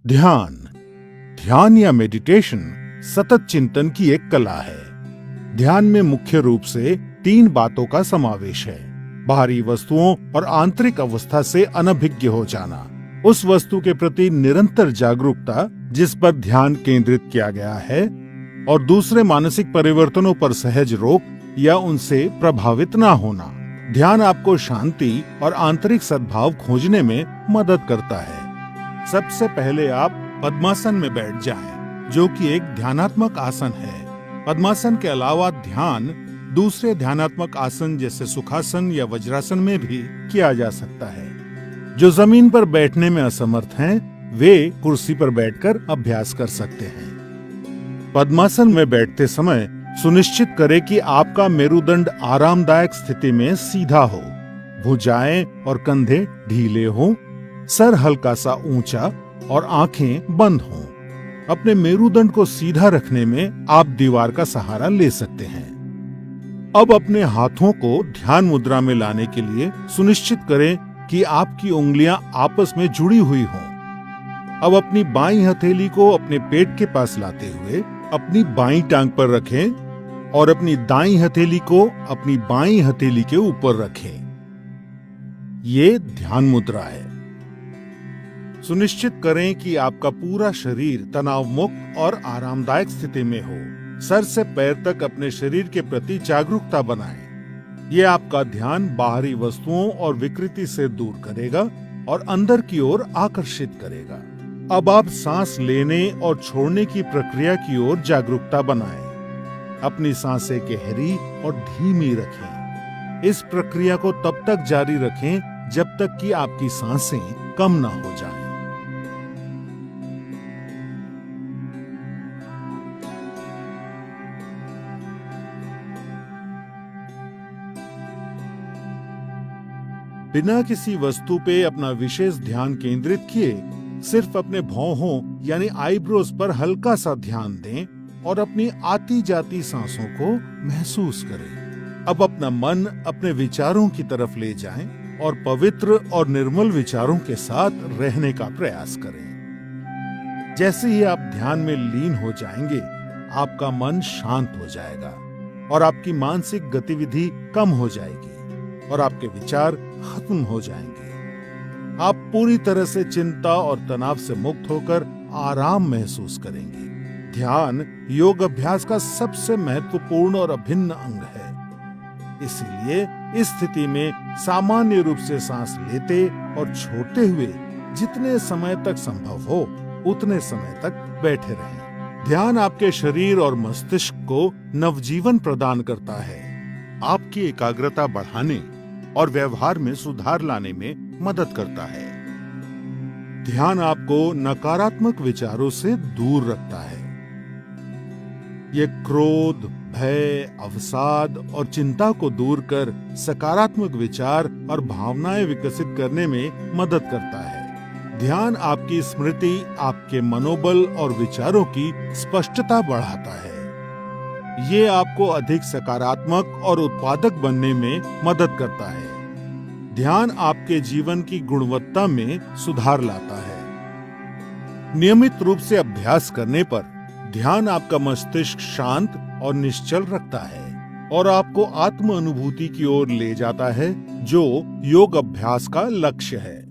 ध्यान ध्यान या मेडिटेशन सतत चिंतन की एक कला है। ध्यान में मुख्य रूप से 3 बातों का समावेश है। बाहरी वस्तुओं और आंतरिक अवस्था से अनभिज्ञ हो जाना, उस वस्तु के प्रति निरंतर जागरूकता जिस पर ध्यान केंद्रित किया गया है, और दूसरे मानसिक परिवर्तनों पर सहज रोक या उनसे प्रभावित ना होना। ध्यान आपको शांति और आंतरिक सद्भाव खोजने में मदद करता है। सबसे पहले आप पद्मासन में बैठ जाएं, जो कि एक ध्यानात्मक आसन है। पद्मासन के अलावा ध्यान दूसरे ध्यानात्मक आसन जैसे सुखासन या वज्रासन में भी किया जा सकता है। जो जमीन पर बैठने में असमर्थ हैं, वे कुर्सी पर बैठकर अभ्यास कर सकते हैं। पद्मासन में बैठते समय सुनिश्चित करें कि आपका मेरुदंड आरामदायक स्थिति में सीधा हो, भुजाएं और कंधे ढीले हों, सर हल्का सा ऊंचा और आंखें बंद हों। अपने मेरुदंड को सीधा रखने में आप दीवार का सहारा ले सकते हैं। अब अपने हाथों को ध्यान मुद्रा में लाने के लिए सुनिश्चित करें कि आपकी उंगलियां आपस में जुड़ी हुई हों। अब अपनी बाईं हथेली को अपने पेट के पास लाते हुए अपनी बाईं टांग पर रखें और अपनी दाईं हथेली को अपनी बाईं हथेली के ऊपर रखें। ये ध्यान मुद्रा है। सुनिश्चित करें कि आपका पूरा शरीर तनाव मुक्त और आरामदायक स्थिति में हो। सर से पैर तक अपने शरीर के प्रति जागरूकता बनाएं। ये आपका ध्यान बाहरी वस्तुओं और विकृति से दूर करेगा और अंदर की ओर आकर्षित करेगा। अब आप सांस लेने और छोड़ने की प्रक्रिया की ओर जागरूकता बनाएं। अपनी सांसें गहरी और धीमी रखें। इस प्रक्रिया को तब तक जारी रखें जब तक कि आपकी सांसें कम ना हो जाएं। बिना किसी वस्तु पे अपना विशेष ध्यान केंद्रित किए सिर्फ अपने भौहों यानी आईब्रोज पर हल्का सा ध्यान दें और अपनी आती जाती सांसों को महसूस करें। अब अपना मन अपने विचारों की तरफ ले जाएं और पवित्र और निर्मल विचारों के साथ रहने का प्रयास करें। जैसे ही आप ध्यान में लीन हो जाएंगे, आपका मन शांत हो जाएगा और आपकी मानसिक गतिविधि कम हो जाएगी और आपके विचार खत्म हो जाएंगे। आप पूरी तरह से चिंता और तनाव से मुक्त होकर आराम महसूस करेंगे। ध्यान योग अभ्यास का सबसे महत्वपूर्ण और अभिन्न अंग है। इसीलिए इस स्थिति में सामान्य रूप से सांस लेते और छोड़ते हुए जितने समय तक संभव हो उतने समय तक बैठे रहें। ध्यान आपके शरीर और मस्तिष्क को नवजीवन प्रदान करता है, आपकी एकाग्रता बढ़ाने और व्यवहार में सुधार लाने में मदद करता है। ध्यान आपको नकारात्मक विचारों से दूर रखता है। ये क्रोध, भय, अवसाद और चिंता को दूर कर सकारात्मक विचार और भावनाएं विकसित करने में मदद करता है। ध्यान आपकी स्मृति, आपके मनोबल और विचारों की स्पष्टता बढ़ाता है। ये आपको अधिक सकारात्मक और उत्पादक बनने में मदद करता है। ध्यान आपके जीवन की गुणवत्ता में सुधार लाता है। नियमित रूप से अभ्यास करने पर ध्यान आपका मस्तिष्क शांत और निश्चल रखता है और आपको आत्म अनुभूति की ओर ले जाता है, जो योग अभ्यास का लक्ष्य है।